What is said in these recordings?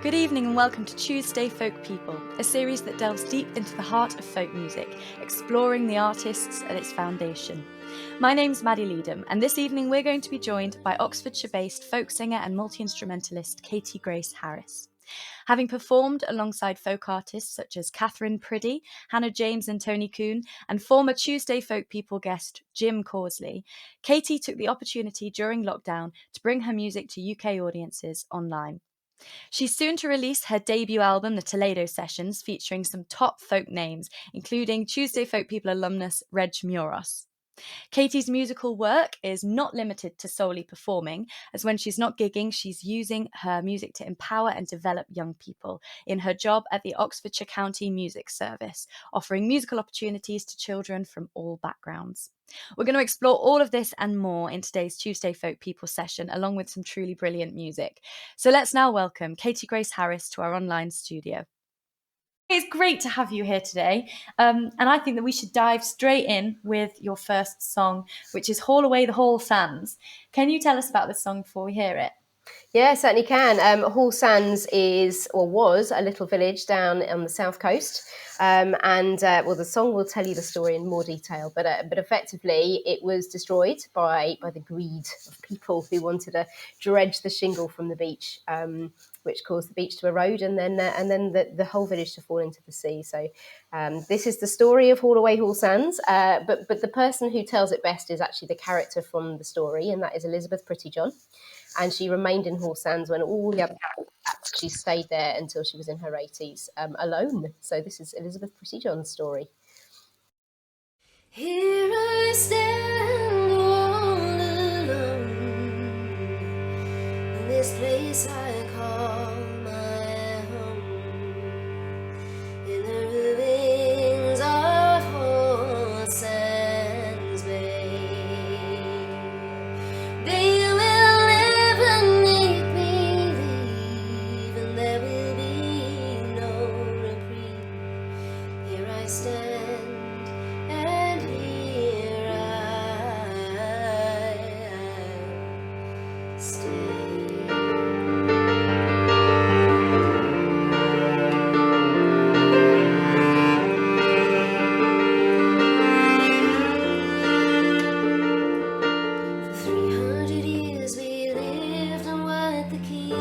Good evening and welcome to Tuesday Folk People, a series that delves deep into the heart of folk music, exploring the artists at its foundation. My name's Maddie Leedham, and this evening we're going to be joined by Oxfordshire-based folk singer and multi-instrumentalist Katie Grace Harris. Having performed alongside folk artists such as Catherine Priddy, Hannah James and Tony Coon, and former Tuesday Folk People guest Jim Causley, Katie took the opportunity during lockdown to bring her music to UK audiences online. She's soon to release her debut album, the Toledo Sessions, featuring some top folk names, including Tuesday Folk People alumnus Reg Meuross. Katie's musical work is not limited to solely performing, as when she's not gigging, she's using her music to empower and develop young people in her job at the Oxfordshire County Music Service, offering musical opportunities to children from all backgrounds. We're going to explore all of this and more in today's Tuesday Folk People session, along with some truly brilliant music. So let's now welcome Katie Grace Harris to our online studio. It's great to have you here today, and I think that we should dive straight in with your first song, which is Haul Away the Hall Sands. Can you tell us about this song before we hear it? Yeah, certainly can. Hall Sands is, or was, a little village down on the south coast. The song will tell you the story in more detail, but effectively it was destroyed by the greed of people who wanted to dredge the shingle from the beach, which caused the beach to erode and then the whole village to fall into the sea. So this is the story of Haul Away Hall Sands, but the person who tells it best is actually the character from the story, and that is Elizabeth Prettyjohn. And she remained in Hall Sands when all the other cats, she stayed there until she was in her 80s, alone. So this is Elizabeth Prettyjohn's story. Here I stand all alone in this place I call my home, in the ruins of Hall Sands Bay. They will never make me leave, and there will be no reprieve. Here I stand, and here I stay. For 300 years we lived and worked the key,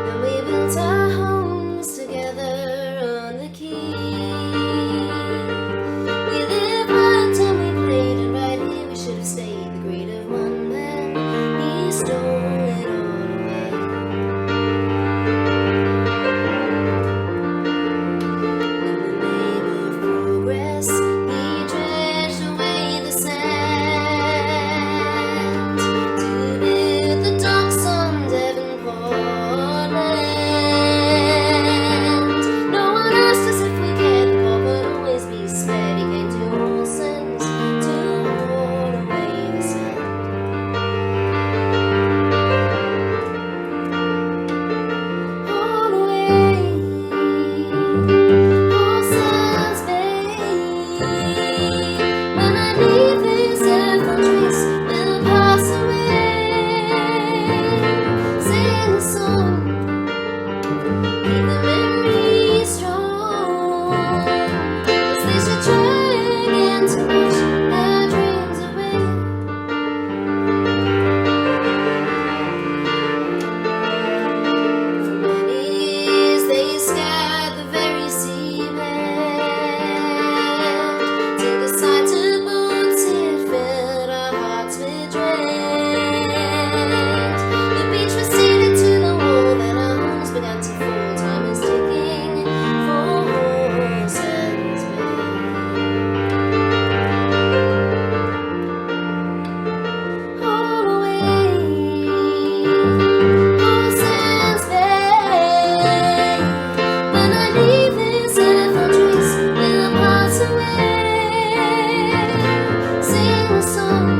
and we built our homes together on the quay. We lived, worked, and we played, and right here we should have stayed. The greed of one man, he stole it all away. In the name of progress, he dredged away the sand to build the docks on Devonport land. No one asked us if we cared, the call would always be spared. He came to Hall Sands to haul away the sand. Haul away, Hall Sands Bay. When I leave this earth, all trace will pass away. Sing a song, keep the memory strong, as they should try again to wash our dreams away. For many years they scoured the very seabed, till the sight of boats it filled our hearts with dread. The beach receded to the wall, then our homes began to fall. Time is ticking for Hall Sands Bay. Haul away, Hall Sands Bay. When I leave this earth, all trace will pass away. Sing a song,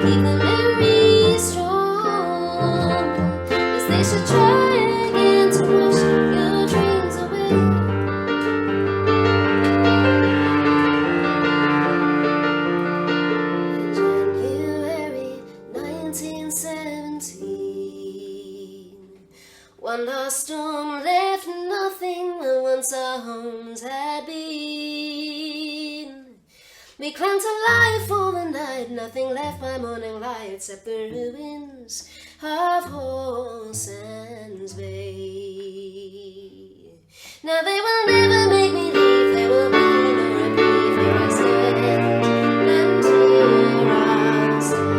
keep the memory strong, as they should try again to wash your dreams away. January 1970, One lost storm left nothing that once our homes had been. We clung to life all the night, nothing left by morning light except the ruins of Whole Sands Bay. Now they will never make me leave, there will be no reprieve. Here I stand, and here I'll stay.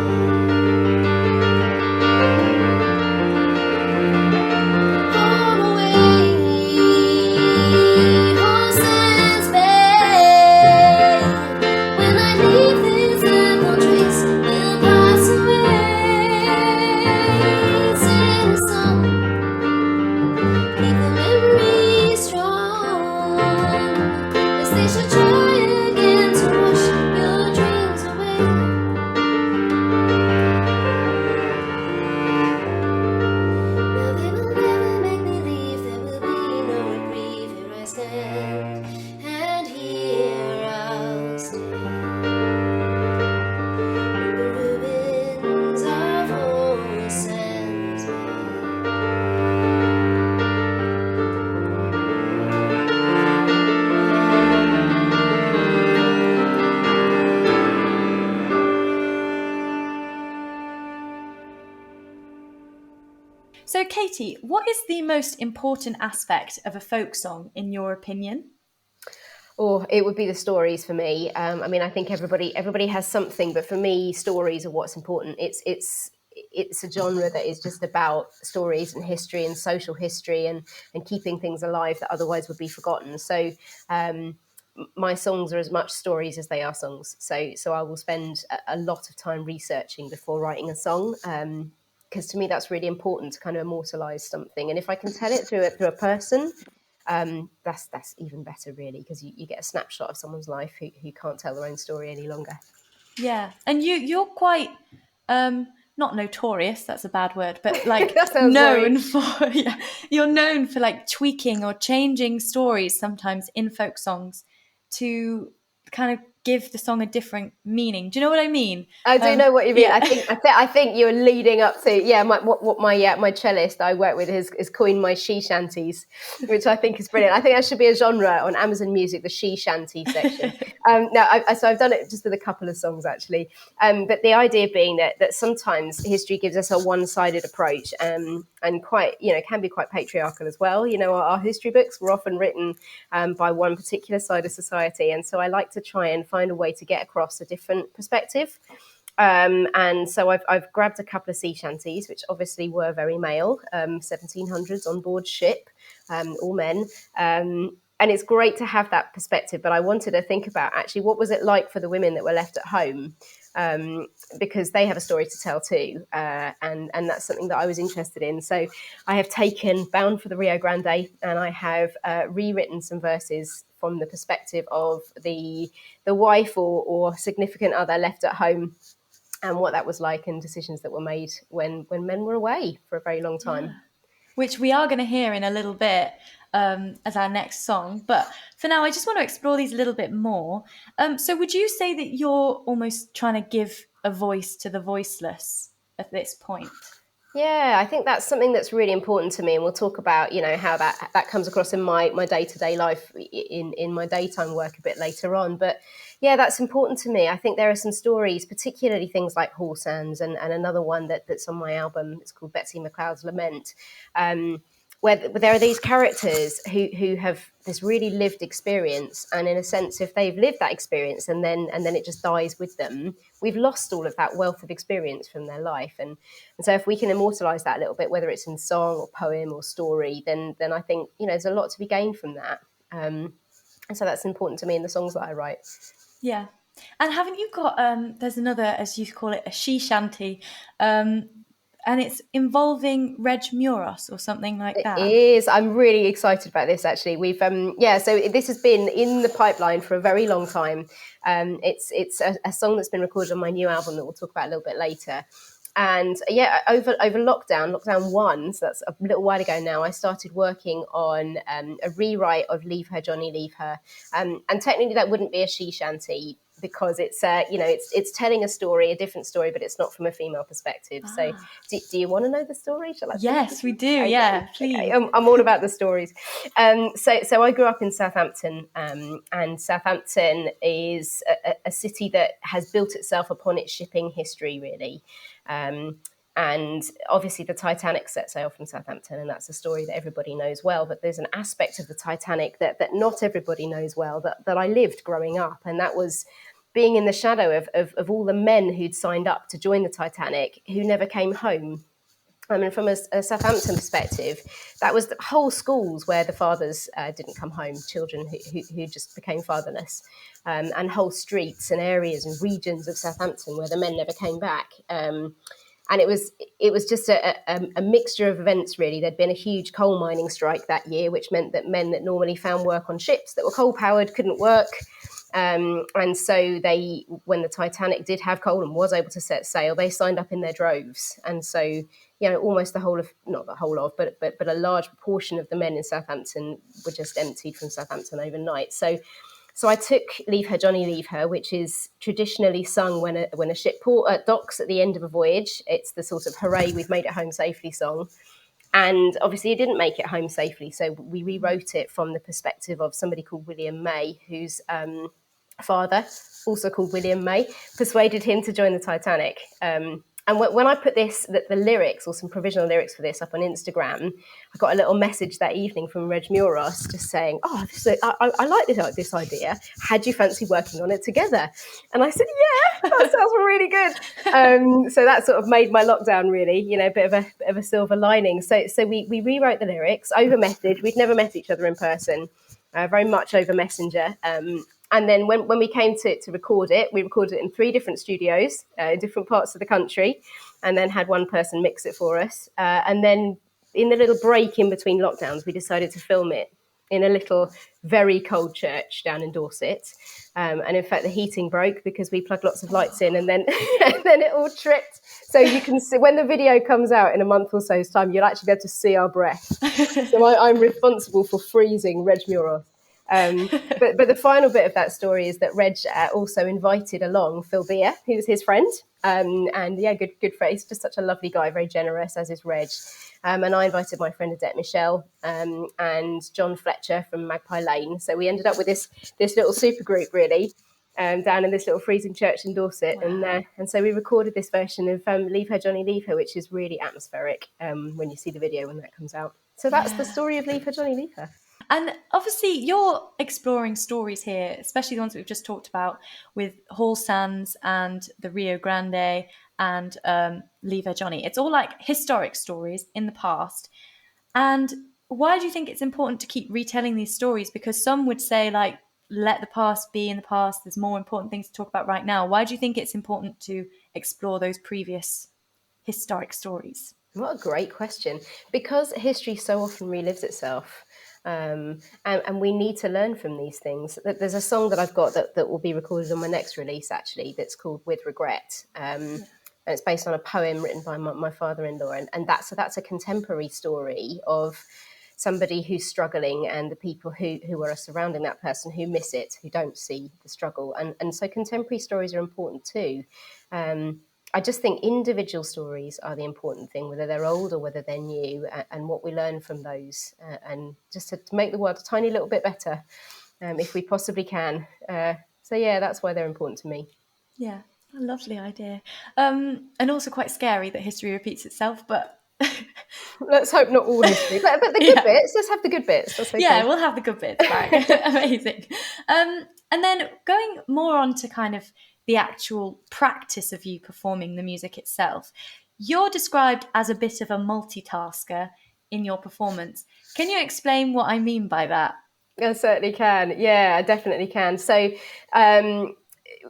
Home away, Whole Sands Bay. When I leave this earth, no trace will pass away. Sing a song, keep the memory strong, as they should try again to wash your dreams away. Now they will never make me leave, there will be no reprieve. Here I stand, and here I'll stay. In the ruins of Whole Sands Bay. So, Katie, what is the most important aspect of a folk song, in your opinion? Or it would be the stories for me. I mean, I think everybody has something, but for me, stories are what's important. It's a genre that is just about stories and history and social history and keeping things alive that otherwise would be forgotten. So my songs are as much stories as they are songs. So I will spend a lot of time researching before writing a song. Because to me, that's really important to kind of immortalize something. And if I can tell it through a person, that's even better, really, because you get a snapshot of someone's life who can't tell their own story any longer. Yeah, and you're quite not notorious, that's a bad word, but like That sounds known for you're known for like tweaking or changing stories sometimes in folk songs to kind of give the song a different meaning. Do you know what I mean? I do know what you mean. Yeah. I think you're leading up to my cellist I work with is coined my she shanties, which I think is brilliant. I think that should be a genre on Amazon Music, the she shanty section. So I've done it just with a couple of songs actually. But the idea being that sometimes history gives us a one-sided approach, and quite can be quite patriarchal as well. Our history books were often written by one particular side of society, and so I like to try and find a way to get across a different perspective. And so I've grabbed a couple of sea shanties, which obviously were very male, 1700s on board ship, all men. And it's great to have that perspective. But I wanted to think about actually what was it like for the women that were left at home, because they have a story to tell too. And that's something that I was interested in. So I have taken Bound for the Rio Grande and I have rewritten some verses from the perspective of the wife or significant other left at home, and what that was like and decisions that were made when men were away for a very long time. Yeah. Which we are going to hear in a little bit as our next song. But for now, I just want to explore these a little bit more. So would you say that you're almost trying to give a voice to the voiceless at this point? Yeah, I think that's something that's really important to me, and we'll talk about how that comes across in my day-to-day life in my daytime work a bit later on. But yeah, that's important to me. I think there are some stories, particularly things like Whole Sands and another one that's on my album. It's called Betsy McLeod's Lament, where there are these characters who have this really lived experience, and in a sense, if they've lived that experience and then it just dies with them, we've lost all of that wealth of experience from their life. And so if we can immortalize that a little bit, whether it's in song or poem or story, then I think there's a lot to be gained from that. And so that's important to me in the songs that I write. Yeah. And haven't you got there's another, as you call it, a she shanty, and it's involving Reg Meuross or something like that. It is. I'm really excited about this, actually. We've so this has been in the pipeline for a very long time. It's a song that's been recorded on my new album that we'll talk about a little bit later. And over lockdown 1, so that's a little while ago now, I started working on a rewrite of Leave Her, Johnny, Leave Her. And technically that wouldn't be a she shanty, because it's it's telling a story, a different story, but it's not from a female perspective. So do you want to know the story? Shall I? Yes, we do. Okay. Yeah, please. Okay. I'm all about the stories. So I grew up in Southampton, and Southampton is a city that has built itself upon its shipping history, really. And obviously the Titanic set sail from Southampton, and that's a story that everybody knows well. But there's an aspect of the Titanic that not everybody knows well, that I lived growing up, and that was being in the shadow of all the men who'd signed up to join the Titanic who never came home. I mean, from a Southampton perspective, that was the whole schools where the fathers didn't come home, children who just became fatherless, and whole streets and areas and regions of Southampton where the men never came back. And it was just a mixture of events, really. There'd been a huge coal mining strike that year, which meant that men that normally found work on ships that were coal-powered couldn't work. And so when the Titanic did have coal and was able to set sail, they signed up in their droves. And so, almost not the whole of, but a large proportion of the men in Southampton were just emptied from Southampton overnight. So I took Leave Her, Johnny, Leave Her, which is traditionally sung when a ship docks at the end of a voyage. It's the sort of hooray, we've made it home safely song. And obviously it didn't make it home safely. So we rewrote it from the perspective of somebody called William May, whose father, also called William May, persuaded him to join the Titanic. And when I put the lyrics, or some provisional lyrics for this, up on Instagram, I got a little message that evening from Reg Meuross just saying, I like this idea. Had you fancy working on it together? And I said, yeah, that sounds really good. So that sort of made my lockdown, really, a bit of a silver lining. So we rewrote the lyrics over message. We'd never met each other in person, very much over Messenger. And then when we came to record it, we recorded it in 3 different studios, in different parts of the country, and then had one person mix it for us. And then in the little break in between lockdowns, we decided to film it in a little very cold church down in Dorset. And in fact, the heating broke because we plugged lots of lights in, and then it all tripped. So you can see, when the video comes out in a month or so's time, you'll actually be able to see our breath. So I'm responsible for freezing Reg Meuross. But the final bit of that story is that Reg also invited along Phil Beer, who's his friend, and yeah, good face, just such a lovely guy, very generous, as is Reg. And I invited my friend Adette Michelle and John Fletcher from Magpie Lane. So we ended up with this little super group, really, down in this little freezing church in Dorset. Wow. And so we recorded this version of Leave Her, Johnny, Leave Her, which is really atmospheric when you see the video when that comes out. So that's the story of Leave Her, Johnny, Leave Her. And obviously you're exploring stories here, especially the ones that we've just talked about with Hall Sands and the Rio Grande and Leave Her, Johnny. It's all like historic stories in the past. And why do you think it's important to keep retelling these stories? Because some would say, like, let the past be in the past. There's more important things to talk about right now. Why do you think it's important to explore those previous historic stories? What a great question. Because history so often relives itself. And we need to learn from these things. There's a song that I've got that will be recorded on my next release, actually, that's called With Regret. And it's based on a poem written by my father-in-law. And that's a contemporary story of somebody who's struggling and the people who are surrounding that person who miss it, who don't see the struggle. And so contemporary stories are important too. I just think individual stories are the important thing, whether they're old or whether they're new, and what we learn from those, and just to make the world a tiny little bit better, if we possibly can. So yeah, that's why they're important to me. Yeah, a lovely idea. And also quite scary that history repeats itself, but... Let's hope not all history, but the good bits, let's have the good bits. That's okay. Yeah, we'll have the good bits, right? Amazing. And then going more on to kind of the actual practice of you performing the music itself, you're described as a bit of a multitasker in your performance. Can you explain what I mean by that? I certainly can. Yeah, I definitely can. So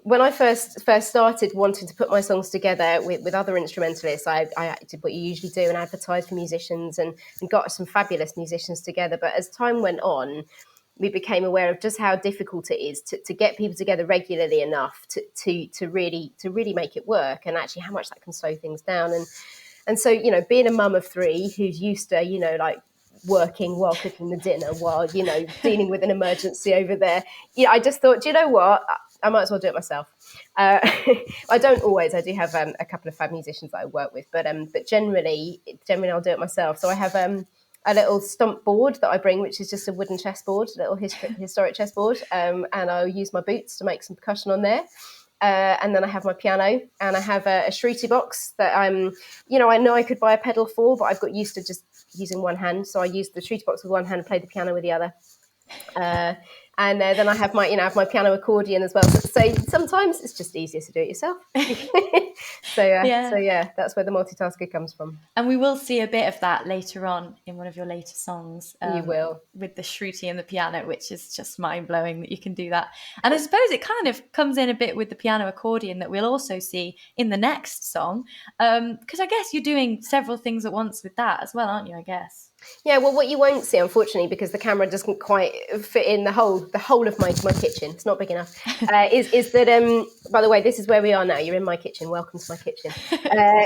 when I first started wanting to put my songs together with other instrumentalists, I did what you usually do and advertised for musicians and got some fabulous musicians together. But as time went on, we became aware of just how difficult it is to get people together regularly enough to really make it work, and actually how much that can slow things down. And so, being a mum of 3 who's used to, like working while cooking the dinner, while, dealing with an emergency over there, I just thought, do you know what? I might as well do it myself. I don't always. I do have a couple of fab musicians that I work with, but generally I'll do it myself. So I have a little stomp board that I bring, which is just a wooden chessboard, a little historic chessboard, and I'll use my boots to make some percussion on there. And then I have my piano, and I have a shruti box that I know I could buy a pedal for, but I've got used to just using one hand. So I use the shruti box with one hand and play the piano with the other. And then I have my piano accordion as well. So sometimes it's just easier to do it yourself. So that's where the multitasker comes from. And we will see a bit of that later on in one of your later songs. You will. With the shruti and the piano, which is just mind-blowing that you can do that. And I suppose it kind of comes in a bit with the piano accordion that we'll also see in the next song. Because I guess you're doing several things at once with that as well, aren't you, I guess? Yeah, well, what you won't see, unfortunately, because the camera doesn't quite fit in the whole of my kitchen, it's not big enough, is that, by the way, this is where we are now. You're in my kitchen. Welcome to my kitchen.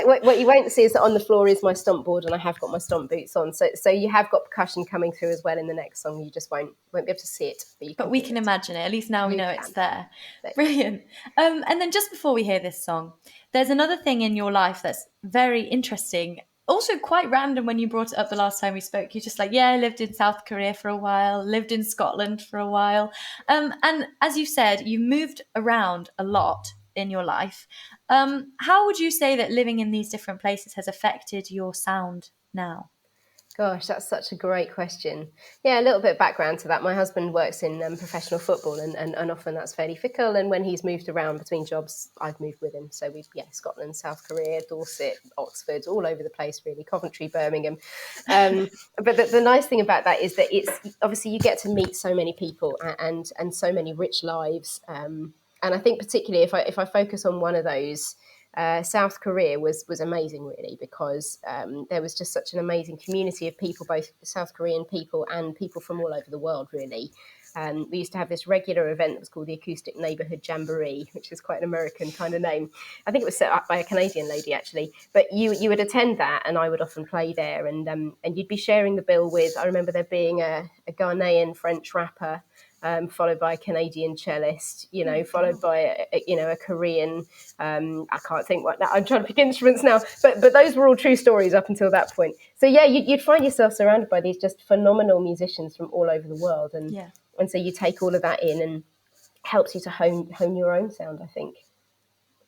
What you won't see is that on the floor is my stomp board, and I have got my stomp boots on. So you have got percussion coming through as well in the next song. You just won't be able to see it. But we can imagine it. At least now we know it's there. Brilliant. And then just before we hear this song, there's another thing in your life that's very interesting. Also quite random when you brought it up the last time we spoke. You're just like, I lived in South Korea for a while, lived in Scotland for a while. And as you said, you moved around a lot in your life. How would you say that living in these different places has affected your sound now? Gosh, that's such a great question. Yeah, a little bit of background to that. My husband works in professional football, and often that's fairly fickle. And when he's moved around between jobs, I've moved with him. So Scotland, South Korea, Dorset, Oxford, all over the place, really, Coventry, Birmingham. But the nice thing about that is that it's obviously you get to meet so many people and so many rich lives. And I think particularly if I focus on one of those, South Korea was amazing, really, because there was just such an amazing community of people, both South Korean people and people from all over the world, really. We used to have this regular event that was called the Acoustic Neighbourhood Jamboree, which is quite an American kind of name. I think it was set up by a Canadian lady, actually. But you would attend that, and I would often play there, and you'd be sharing the bill with, I remember there being a Ghanaian French rapper, followed by a Canadian cellist, followed by a Korean. I can't think what now. I'm trying to pick instruments now, but those were all true stories up until that point. So you'd find yourself surrounded by these just phenomenal musicians from all over the world, and so you take all of that in, and helps you to hone your own sound, I think.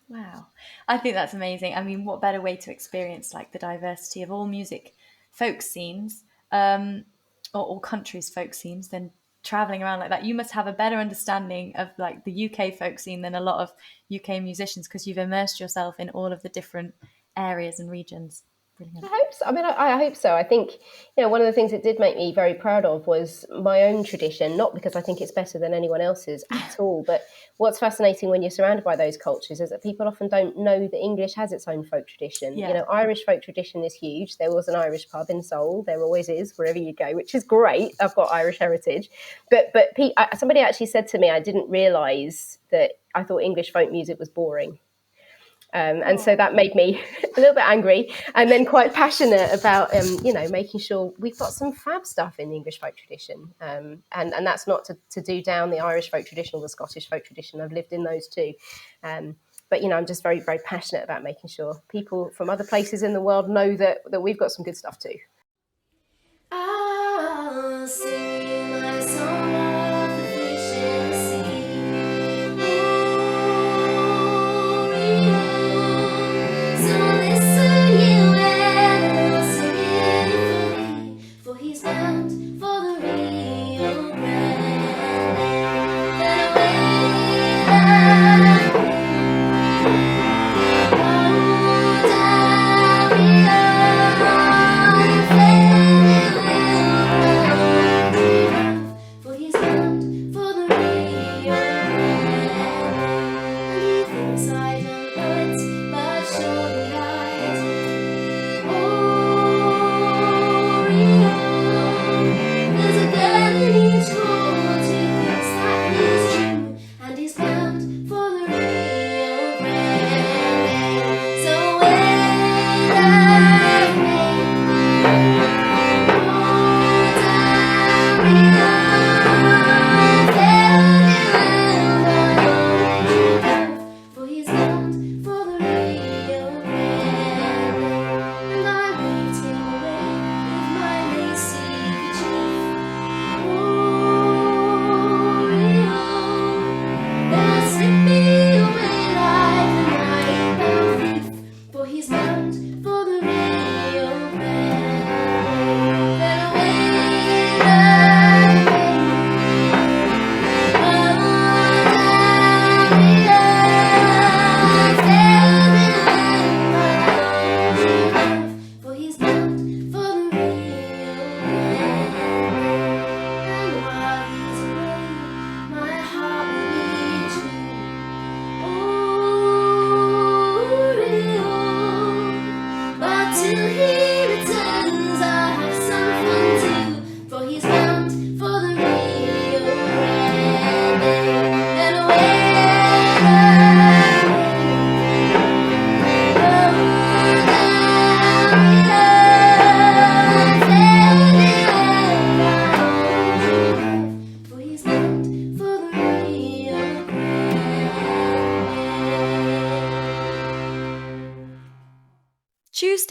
Wow, I think that's amazing. I mean, what better way to experience like the diversity of all music folk scenes, or all countries' folk scenes than traveling around like that. You must have a better understanding of like the UK folk scene than a lot of UK musicians, because you've immersed yourself in all of the different areas and regions. Brilliant. I hope so. I mean, I hope so. I think, one of the things it did make me very proud of was my own tradition, not because I think it's better than anyone else's at all, but what's fascinating when you're surrounded by those cultures is that people often don't know that English has its own folk tradition. Yeah. Irish folk tradition is huge. There was an Irish pub in Seoul. There always is, wherever you go, which is great. I've got Irish heritage. But somebody actually said to me, I didn't realise that I thought English folk music was boring. And so that made me a little bit angry, and then quite passionate about, making sure we've got some fab stuff in the English folk tradition. And that's not to do down the Irish folk tradition or the Scottish folk tradition. I've lived in those too. But I'm just very, very passionate about making sure people from other places in the world know that we've got some good stuff too. I'll sing my song of the fishing sea. So listen, you, and I'll sing it for thee, for he's bound for the Rio Grande. And away, down,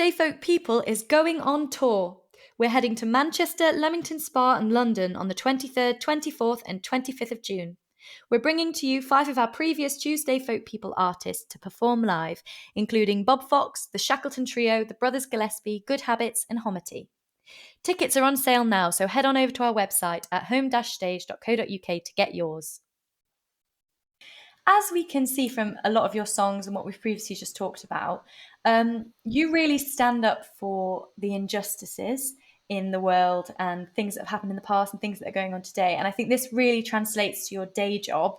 Tuesday Folk People is going on tour. We're heading to Manchester, Leamington Spa and London on the 23rd, 24th and 25th of June. We're bringing to you 5 of our previous Tuesday Folk People artists to perform live, including Bob Fox, the Shackleton Trio, the Brothers Gillespie, Good Habits and Homerty. Tickets are on sale now, so head on over to our website at home-stage.co.uk to get yours. As we can see from a lot of your songs and what we've previously just talked about, you really stand up for the injustices in the world and things that have happened in the past and things that are going on today. And I think this really translates to your day job.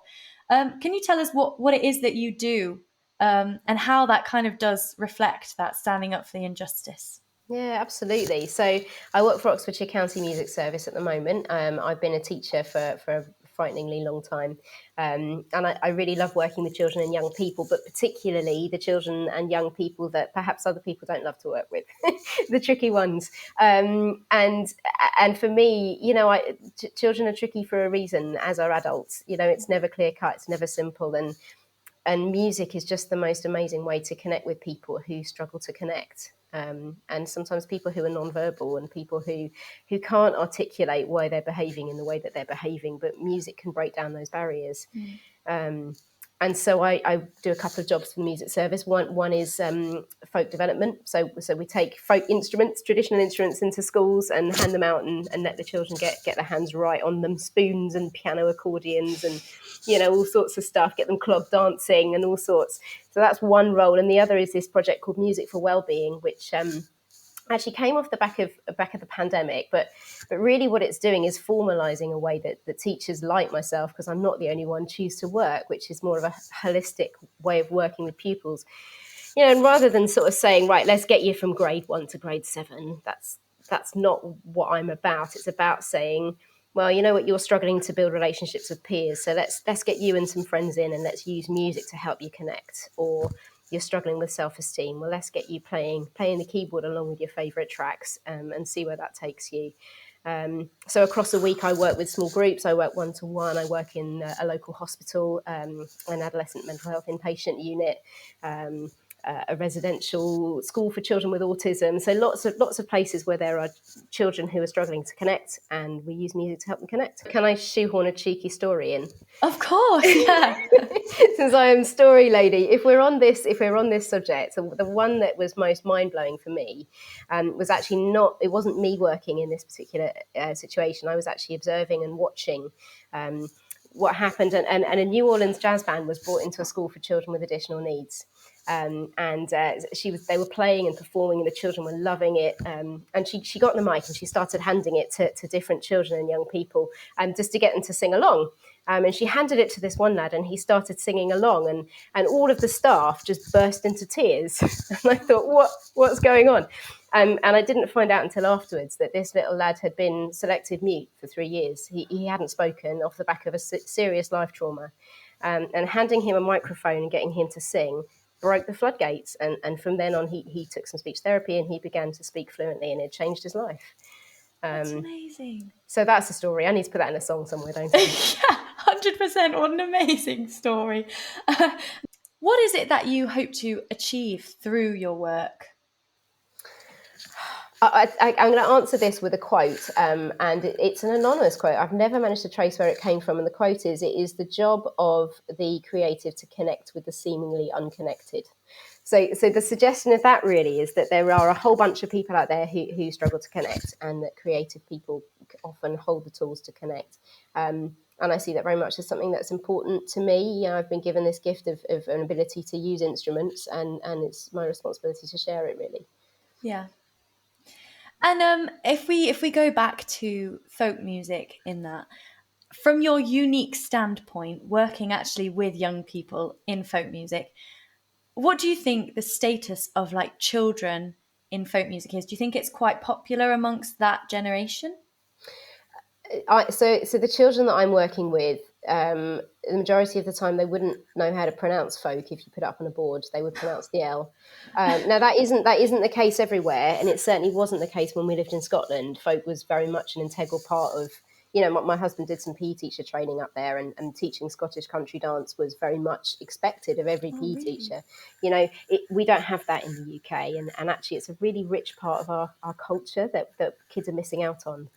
Can you tell us what it is that you do and how that kind of does reflect that standing up for the injustice? Yeah, absolutely. So I work for Oxfordshire County Music Service at the moment. I've been a teacher for a frighteningly long time. And I really love working with children and young people, but particularly the children and young people that perhaps other people don't love to work with, the tricky ones. And for me, children are tricky for a reason, as are adults. It's never clear cut, it's never simple. And music is just the most amazing way to connect with people who struggle to connect. And sometimes people who are nonverbal and people who can't articulate why they're behaving in the way that they're behaving, but music can break down those barriers. And so I do a couple of jobs for the music service. One is folk development. So we take folk instruments, traditional instruments, into schools and hand them out and let the children get their hands right on them, spoons and piano accordions and all sorts of stuff, get them clog dancing and all sorts. So that's one role. And the other is this project called Music for Wellbeing, which actually came off the back of the pandemic, but really what it's doing is formalizing a way that teachers like myself, because I'm not the only one, choose to work, which is more of a holistic way of working with pupils. And rather than sort of saying, right, let's get you from grade 1 to grade 7, that's not what I'm about. It's about saying, well, you know what, you're struggling to build relationships with peers, so let's get you and some friends in and let's use music to help you connect. Or you're struggling with self-esteem, well, let's get you playing the keyboard along with your favourite tracks and see where that takes you. So across the week, I work with small groups. I work one-to-one. I work in a local hospital, an adolescent mental health inpatient unit, a residential school for children with autism. So lots of places where there are children who are struggling to connect, and we use music to help them connect. Can I shoehorn a cheeky story in? Of course, yeah. Since I am story lady, if we're on this subject, so the one that was most mind-blowing for me was actually it wasn't me working in this particular situation. I was actually observing and watching what happened, and a New Orleans jazz band was brought into a school for children with additional needs. They were playing and performing and the children were loving it. And she got the mic and she started handing it to different children and young people just to get them to sing along. And she handed it to this one lad and he started singing along and all of the staff just burst into tears. And I thought, what's going on? And I didn't find out until afterwards that this little lad had been selected mute for 3 years. He hadn't spoken off the back of a serious life trauma. And handing him a microphone and getting him to sing broke the floodgates. And from then on, he took some speech therapy and he began to speak fluently and it changed his life. That's amazing. So that's a story. I need to put that in a song somewhere, don't I? Yeah, 100%. What an amazing story. What is it that you hope to achieve through your work? I'm going to answer this with a quote, and it's an anonymous quote. I've never managed to trace where it came from, and the quote is, "It is the job of the creative to connect with the seemingly unconnected." So the suggestion of that really is that there are a whole bunch of people out there who struggle to connect, and that creative people often hold the tools to connect. And I see that very much as something that's important to me. I've been given this gift of an ability to use instruments, and it's my responsibility to share it, really. Yeah. And if we go back to folk music in that, from your unique standpoint, working actually with young people in folk music, what do you think the status of like children in folk music is? Do you think it's quite popular amongst that generation? So the children that I'm working with, the majority of the time they wouldn't know how to pronounce folk. If you put it up on a board, they would pronounce the L. Now that isn't the case everywhere, and it certainly wasn't the case when we lived in Scotland. Folk was very much an integral part of my husband did some PE teacher training up there, and teaching Scottish country dance was very much expected of every PE teacher. We don't have that in the UK, and actually it's a really rich part of our culture that kids are missing out on.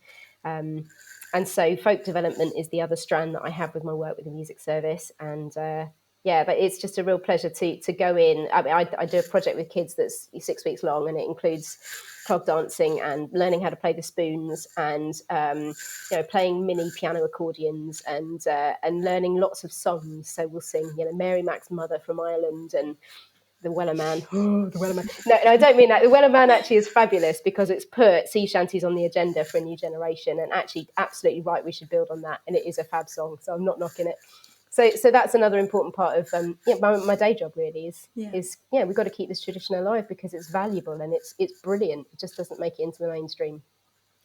And so folk development is the other strand that I have with my work with the music service. And but it's just a real pleasure to go in. I mean, I do a project with kids that's 6 weeks long, and it includes clog dancing and learning how to play the spoons, and playing mini piano accordions, and learning lots of songs. So we'll sing, Mary Mac's Mother from Ireland, and the Weller Man. Oh, the Weller Man. No, I don't mean that. The Weller Man actually is fabulous because it's put sea shanties on the agenda for a new generation, and actually absolutely right, we should build on that. And it is a fab song, so I'm not knocking it. So that's another important part of my day job really is we've got to keep this tradition alive because it's valuable and it's brilliant. It just doesn't make it into the mainstream.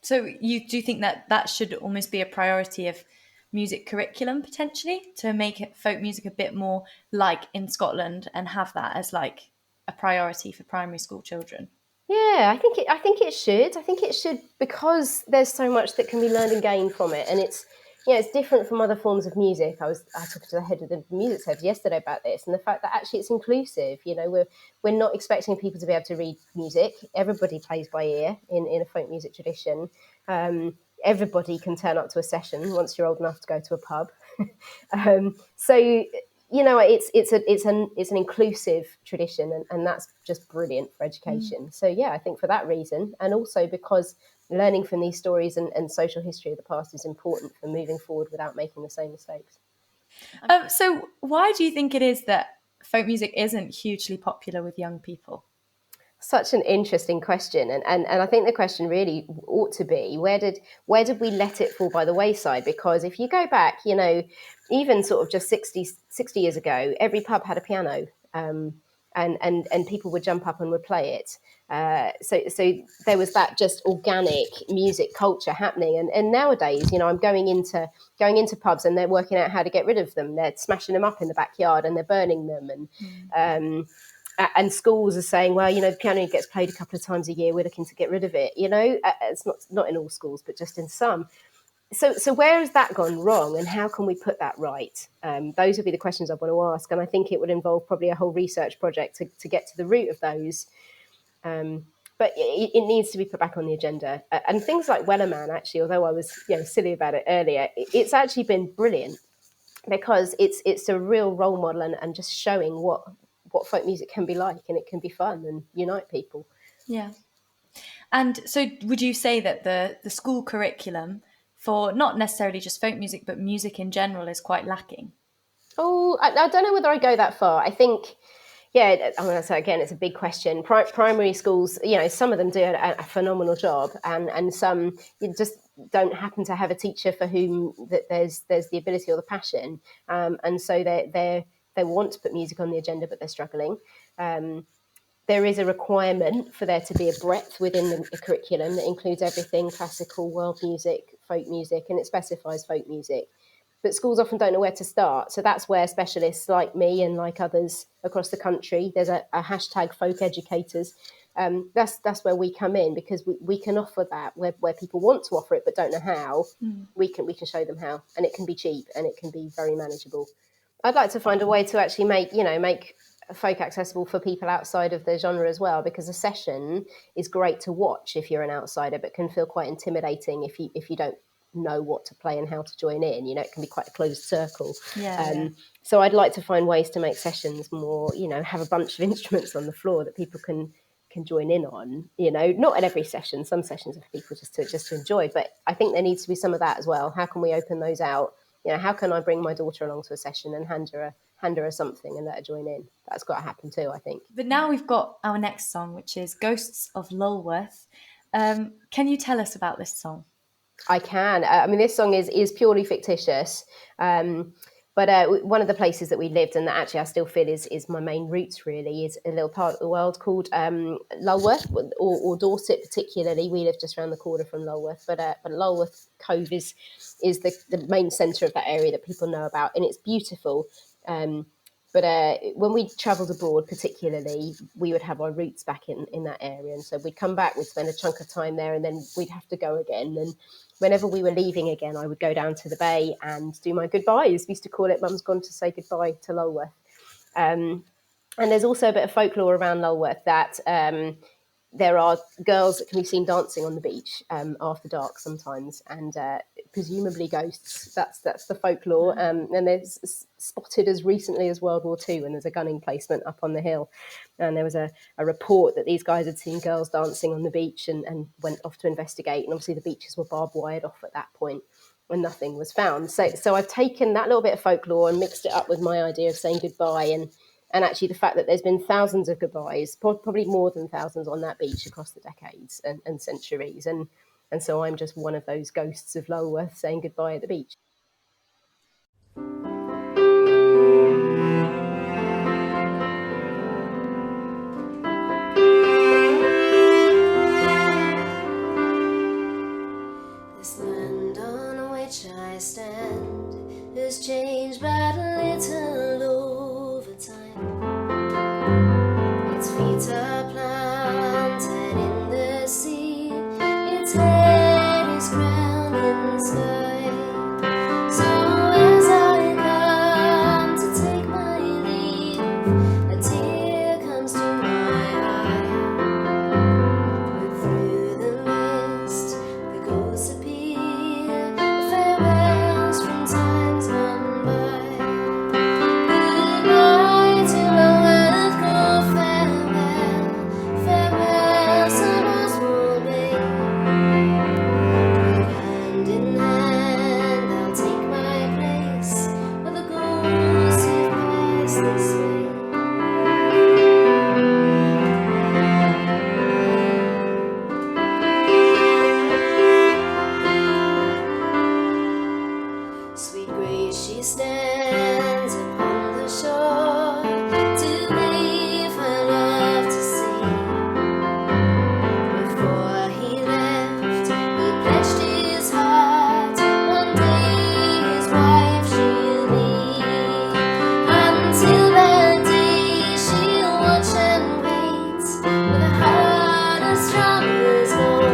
So you do think that should almost be a priority of music curriculum potentially, to make folk music a bit more like in Scotland and have that as like a priority for primary school children? Yeah, I think it should. I think it should because there's so much that can be learned and gained from it, and it's different from other forms of music. I was talking to the head of the music service yesterday about this, and the fact that actually it's inclusive. We're not expecting people to be able to read music. Everybody plays by ear in a folk music tradition. Everybody can turn up to a session once you're old enough to go to a pub. So it's an inclusive tradition, and that's just brilliant for education. So I think for that reason, and also because learning from these stories and social history of the past is important for moving forward without making the same mistakes. So why do you think it is that folk music isn't hugely popular with young people? Such an interesting question, and I think the question really ought to be where did we let it fall by the wayside? Because if you go back, even sort of just 60 years ago, every pub had a piano, and people would jump up and would play it. So there was that just organic music culture happening, and nowadays, I'm going into pubs and they're working out how to get rid of them. They're smashing them up in the backyard and they're burning them, and schools are saying, well, the piano gets played a couple of times a year, we're looking to get rid of it. It's not in all schools, but just in some. So where has that gone wrong, and how can we put that right? Those would be the questions I want to ask, and I think it would involve probably a whole research project to get to the root of those. But it needs to be put back on the agenda. And things like Wellerman, actually, although I was silly about it earlier, it's actually been brilliant because it's a real role model and just showing what folk music can be like, and it can be fun and unite people. Yeah. And so would you say that the school curriculum for not necessarily just folk music, but music in general is quite lacking? Oh, I don't know whether I go that far. I think, so again, it's a big question. Primary schools, some of them do a phenomenal job, and some you just don't happen to have a teacher for whom that there's the ability or the passion, and so they want to put music on the agenda, but they're struggling. There is a requirement for there to be a breadth within the curriculum that includes everything: classical, world music, folk music, and it specifies folk music. But schools often don't know where to start. So that's where specialists like me and like others across the country, there's a hashtag folk educators. That's where we come in, because we can offer that where people want to offer it but don't know how. We can show them how, and it can be cheap and it can be very manageable. I'd like to find a way to actually make folk accessible for people outside of the genre as well, because a session is great to watch if you're an outsider, but can feel quite intimidating if you don't know what to play and how to join in. It can be quite a closed circle. So I'd like to find ways to make sessions more, have a bunch of instruments on the floor that people can join in on. Not at every session. Some sessions are for people just to enjoy, but I think there needs to be some of that as well. How can we open those out? How can I bring my daughter along to a session and hand her something and let her join in? That's got to happen too, I think. But now we've got our next song, which is Ghosts of Lolworth. Can you tell us about this song? I can. This song is purely fictitious, but one of the places that we lived and that actually I still feel is my main roots really is a little part of the world called Lolworth or Dorset particularly. We live just around the corner from Lolworth, but Lolworth Cove is the main centre of that area that people know about, and it's beautiful. But when we travelled abroad, particularly, we would have our roots back in that area. And so we'd come back, we'd spend a chunk of time there, and then we'd have to go again. And whenever we were leaving again, I would go down to the bay and do my goodbyes. We used to call it Mum's Gone to Say Goodbye to Lolworth. And there's also a bit of folklore around Lolworth that there are girls that can be seen dancing on the beach after dark sometimes, and presumably ghosts. That's the folklore. And there's spotted as recently as World War II, and there's a gunning placement up on the hill. And there was a report that these guys had seen girls dancing on the beach and went off to investigate. And obviously the beaches were barbed wired off at that point when nothing was found. So I've taken that little bit of folklore and mixed it up with my idea of saying goodbye, and actually the fact that there's been thousands of goodbyes, probably more than thousands on that beach across the decades and centuries. And so I'm just one of those ghosts of Lolworth saying goodbye at the beach. This land on which I stand has changed but a little over time. Its feet are planted in the sea, its head is crowned in the sky. So as I come to take my leave, a tear comes to my eye. But through the mist, the ghosts appear, farewells from times gone by. Goodbye to Lolworth, go farewell, farewell, Summer's Bay. Hand in hand, I'll take my place with the ghosts who pass this way. Sweet grace, she stands upon the shore to wave her love to sea. Before he left, he pledged his heart, one day his wife she'll be. Until that day she'll watch and wait, with a heart as strong as gold.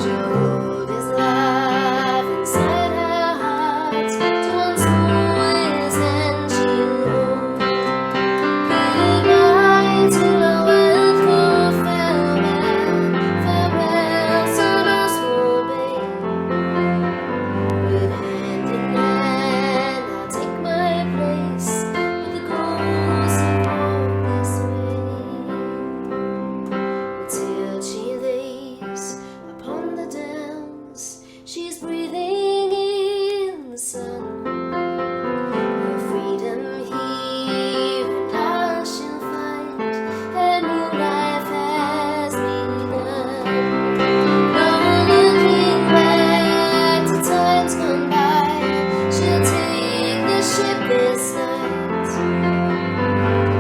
She'll hold his love inside her heart, to once more his hand she'll hold. Goodbye to Lolworth, go farewell, farewell, Summer's Bay. With hand in hand, I'll take my place with the ghosts who walk this way. Till she lays upon the downs, she's breathing in the sun. Her freedom here and now she'll find, her new life has begun. No looking back to times gone by, she'll take the ship this night,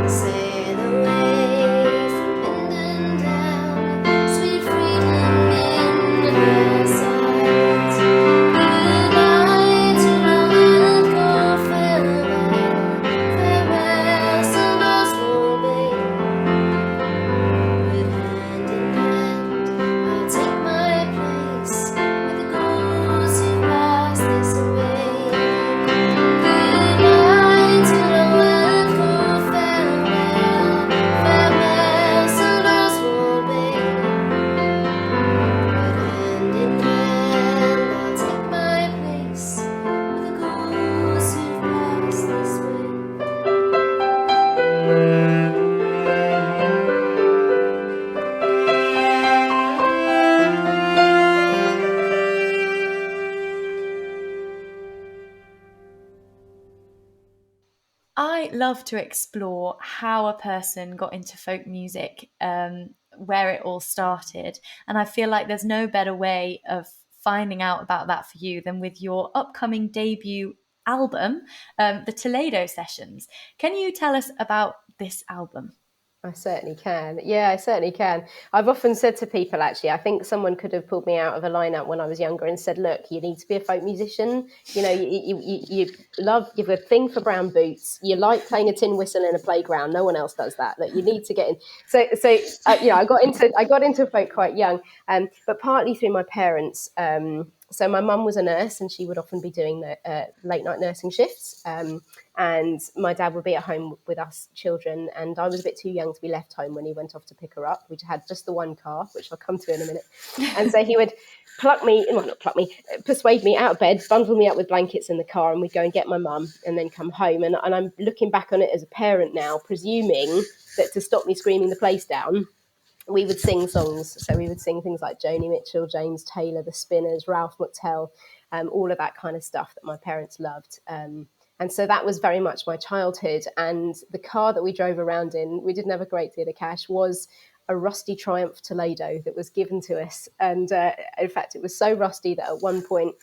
sail away from Minden down, sweet freedom in her sight. Goodbye to Lolworth, go farewell, farewell, Summer's Bay. With hand in hand, I'll take my place with the ghosts who pass this way. Goodbye to Lolworth, go farewell, farewell, Summer's Bay. With hand in hand, I'll take my place with the ghosts who pass this way. I love to explore how a person got into folk music, where it all started. And I feel like there's no better way of finding out about that for you than with your upcoming debut album, the Toledo Sessions. Can you tell us about this album? I certainly can. Yeah, I certainly can. I've often said to people, actually, I think someone could have pulled me out of a lineup when I was younger and said, look, you need to be a folk musician. You know, you've a thing for brown boots. You like playing a tin whistle in a playground. No one else does that. Look, you need to get in. I got into folk quite young, but partly through my parents. So my mum was a nurse, and she would often be doing the late night nursing shifts. And my dad would be at home with us children, and I was a bit too young to be left home when he went off to pick her up. We had just the one car, which I'll come to in a minute. And so he would persuade me out of bed, bundle me up with blankets in the car, and we'd go and get my mum and then come home. And I'm looking back on it as a parent now, presuming that to stop me screaming the place down, we would sing songs. So we would sing things like Joni Mitchell, James Taylor, The Spinners, Ralph McTell, all of that kind of stuff that my parents loved. And so that was very much my childhood. And the car that we drove around in, we didn't have a great deal of cash, was a rusty Triumph Toledo that was given to us. And in fact, it was so rusty that at one point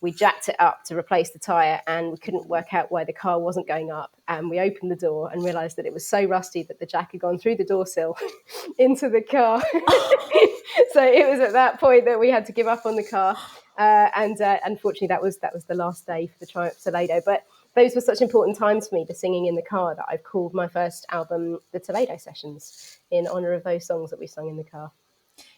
we jacked it up to replace the tyre, and we couldn't work out why the car wasn't going up. And we opened the door and realised that it was so rusty that the jack had gone through the door sill into the car. So it was at that point that we had to give up on the car. And unfortunately, that was the last day for the Triumph Toledo. But those were such important times for me, the singing in the car, that I've called my first album the Toledo Sessions, in honour of those songs that we sung in the car.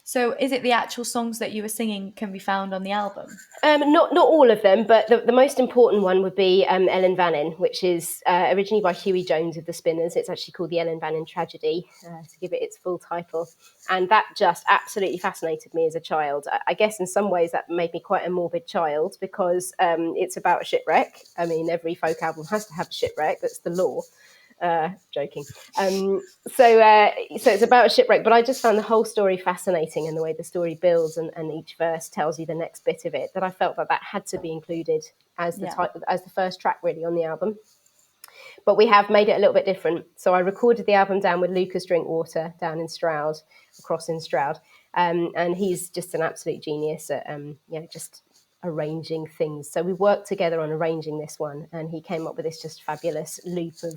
So is it the actual songs that you were singing can be found on the album? Not all of them, but the most important one would be Ellen Vannan, which is originally by Huey Jones of the Spinners. It's actually called the Ellen Vannan Tragedy, to give it its full title. And that just absolutely fascinated me as a child. I guess in some ways that made me quite a morbid child, because it's about a shipwreck. I mean, every folk album has to have a shipwreck. That's the law. Joking. So it's about a shipwreck, but I just found the whole story fascinating, and the way the story builds, and each verse tells you the next bit of it, that I felt that had to be included as the first track really on the album. But we have made it a little bit different. So I recorded the album down with Lukas Drinkwater down in Stroud, across in Stroud, and he's just an absolute genius at just arranging things. So we worked together on arranging this one, and he came up with this just fabulous loop of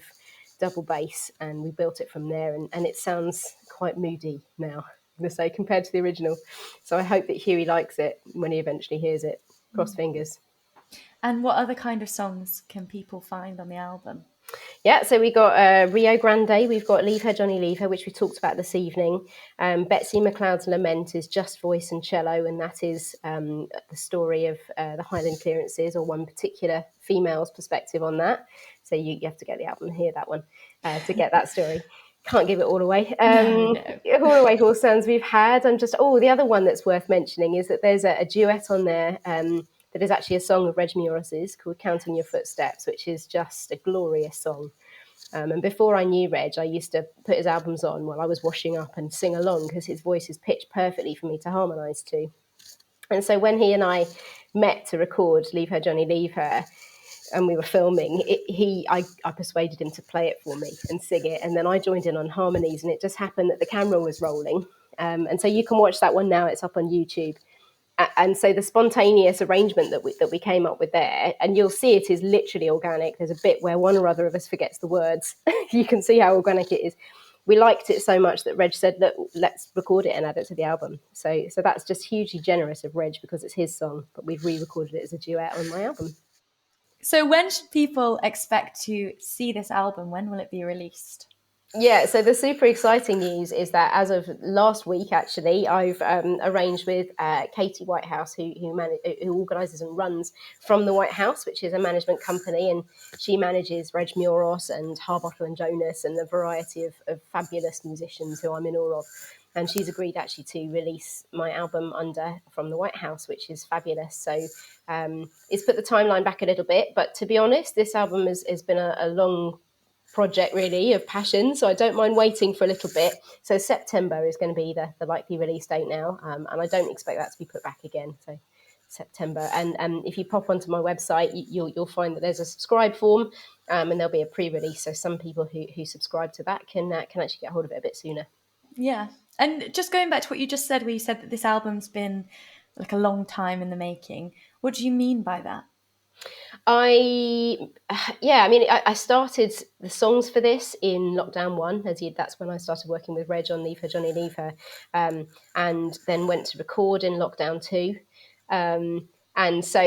double bass, and we built it from there, and it sounds quite moody now, I'm going to say, compared to the original. So I hope that Huey likes it when he eventually hears it. Cross fingers. And what other kind of songs can people find on the album? Yeah, so we got Rio Grande, we've got Leave Her, Johnny, Leave Her, which we talked about this evening. Betsy McLeod's Lament is just voice and cello, and that is the story of the Highland clearances, or one particular female's perspective on that. So you have to get the album and hear that one to get that story. Can't give it all away. No. All Away Horse Sounds we've had. The other one that's worth mentioning is that there's a duet on there that is actually a song of Reg Meuross's called Counting Your Footsteps, which is just a glorious song. And before I knew Reg, I used to put his albums on while I was washing up and sing along, because his voice is pitched perfectly for me to harmonise to. And so when he and I met to record Leave Her, Johnny, Leave Her, and we were filming, I persuaded him to play it for me and sing it. And then I joined in on harmonies, and it just happened that the camera was rolling. And so you can watch that one now. It's up on YouTube. And so the spontaneous arrangement that we came up with there, and you'll see it is literally organic. There's a bit where one or other of us forgets the words. You can see how organic it is. We liked it so much that Reg said, look, let's record it and add it to the album. So that's just hugely generous of Reg, because it's his song, but we've re-recorded it as a duet on my album. So when should people expect to see this album? When will it be released? Yeah, so the super exciting news is that as of last week, actually, I've arranged with Katie Whitehouse, who organises and runs From the White House, which is a management company, and she manages Reg Meuross and Harbottle and Jonas and a variety of fabulous musicians who I'm in awe of. And she's agreed actually to release my album under From the White House, which is fabulous. So it's put the timeline back a little bit, but to be honest, this album has been a long project really of passion, so I don't mind waiting for a little bit. So September is going to be the likely release date now, and I don't expect that to be put back again. So September, and if you pop onto my website, you'll find that there's a subscribe form, and there'll be a pre-release, so some people who subscribe to that can actually get hold of it a bit sooner. Yeah, and just going back to what you just said, where you said that this album's been like a long time in the making, what do you mean by that? I started the songs for this in lockdown 1, that's when I started working with Reg on Leave Her, Johnny Leave Her, and then went to record in lockdown 2. And so,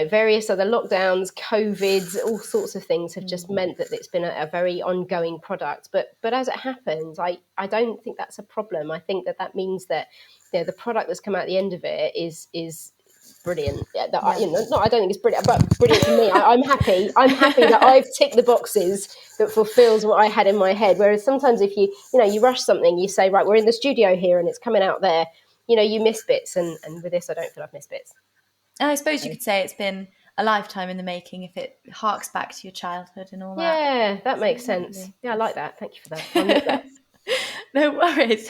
various other lockdowns, COVID, all sorts of things have just meant that it's been a very ongoing product. But as it happens, I don't think that's a problem. I think that means that the product that's come out at the end of it is brilliant. I don't think it's brilliant, but brilliant for me. I'm happy that I've ticked the boxes that fulfills what I had in my head. Whereas sometimes if you rush something, you say, right, we're in the studio here and it's coming out there, you miss bits. And with this, I don't feel I've missed bits. I suppose you could say it's been a lifetime in the making if it harks back to your childhood and all that. Yeah, that makes sense. Yeah, I like that. Thank you for that. I'll note that. No worries.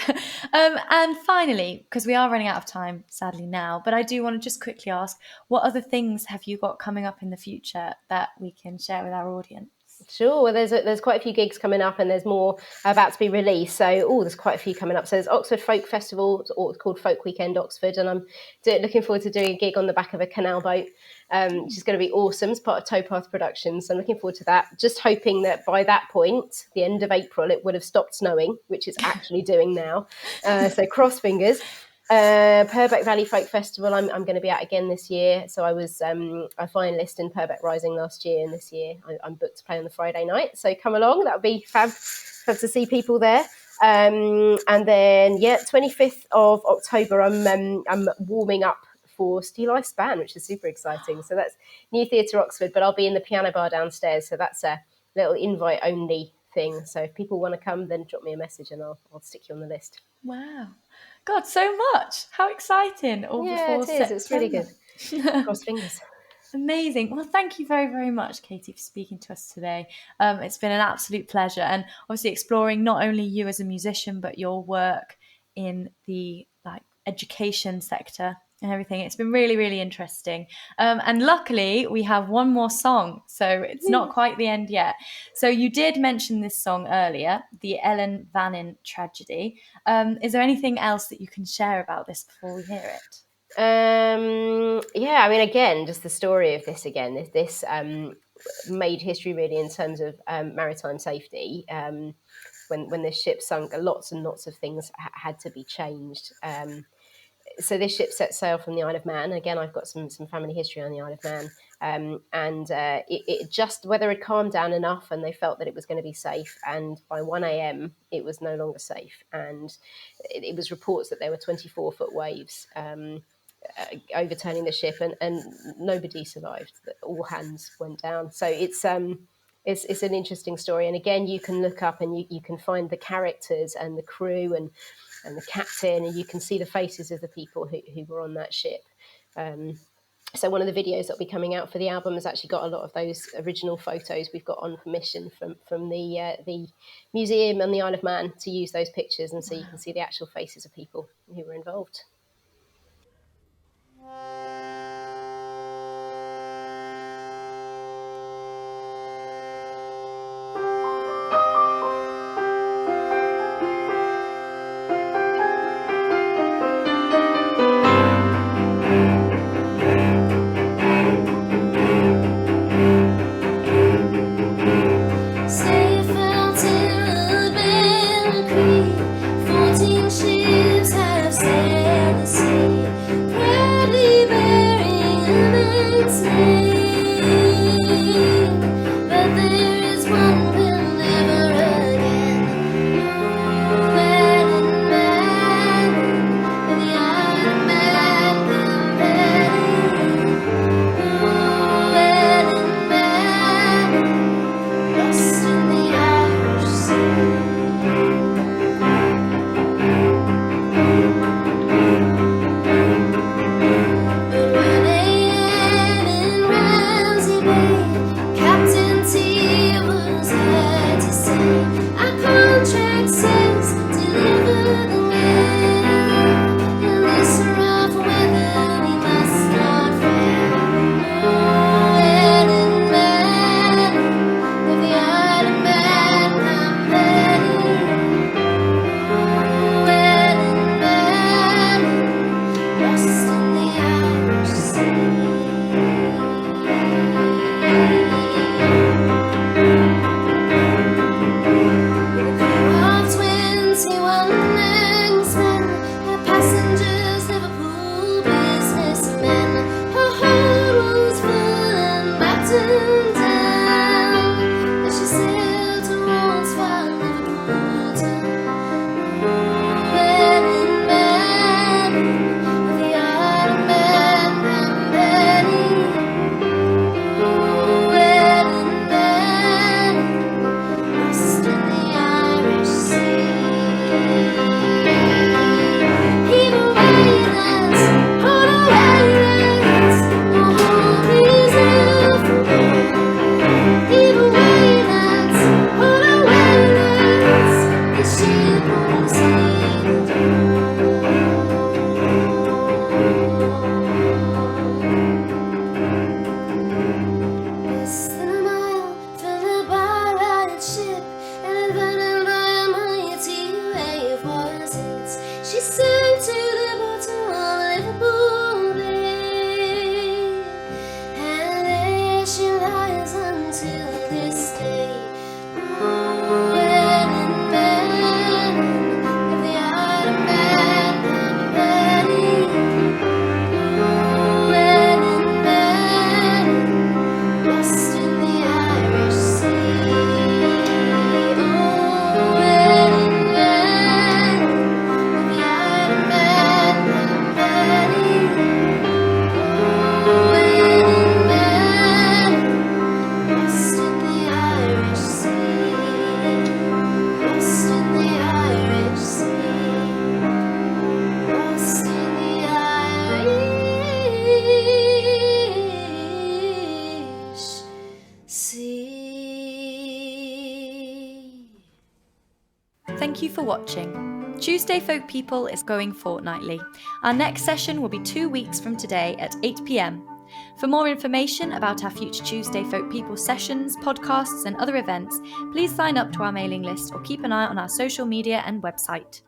And finally, because we are running out of time, sadly, now, but I do want to just quickly ask, what other things have you got coming up in the future that we can share with our audience? Sure. Well, there's quite a few gigs coming up, and there's more about to be released. So, there's quite a few coming up. So, there's Oxford Folk Festival, or it's called Folk Weekend Oxford, and I'm looking forward to doing a gig on the back of a canal boat, which is going to be awesome. It's part of Towpath Productions, so I'm looking forward to that. Just hoping that by that point, the end of April, it would have stopped snowing, which it's actually doing now. So, cross fingers. Purbeck Valley Folk Festival, I'm going to be at again this year. So I was a finalist in Purbeck Rising last year, and this year I'm booked to play on the Friday night. So come along, that would be fab to see people there. And then 25th of October, I'm warming up for Steel Ice Band, which is super exciting. So that's New Theatre Oxford, but I'll be in the piano bar downstairs. So that's a little invite only thing. So if people want to come, then drop me a message and I'll stick you on the list. Wow. God, so much. How exciting. All before it is. It's really good. Cross fingers. Amazing. Well, thank you very, very much, Katie, for speaking to us today. It's been an absolute pleasure. And obviously exploring not only you as a musician, but your work in the education sector and everything. It's been really, really interesting. And luckily, we have one more song, so it's not quite the end yet. So you did mention this song earlier, the Ellen Vannan tragedy. Is there anything else that you can share about this before we hear it? Again, just the story of this again. This made history really in terms of maritime safety. When this ship sunk, lots and lots of things had to be changed. So this ship set sail from the Isle of Man. Again, I've got some family history on the Isle of Man. It just, weather had calmed down enough and they felt that it was going to be safe. And by 1 a.m, it was no longer safe. And it was reports that there were 24-foot waves overturning the ship and nobody survived. All hands went down. So it's an interesting story. And again, you can look up and you can find the characters and the crew and the captain, and you can see the faces of the people who were on that ship. So one of the videos that'll be coming out for the album has actually got a lot of those original photos we've got on permission from the museum on the Isle of Man to use those pictures, and so you can see the actual faces of people who were involved. Safe out in the Creek, 14 ships have sailed. thank you for watching. Tuesday Folk People is going fortnightly. Our next session will be 2 weeks from today at 8 p.m. For more information about our future Tuesday Folk People sessions, podcasts and other events, please sign up to our mailing list or keep an eye on our social media and website.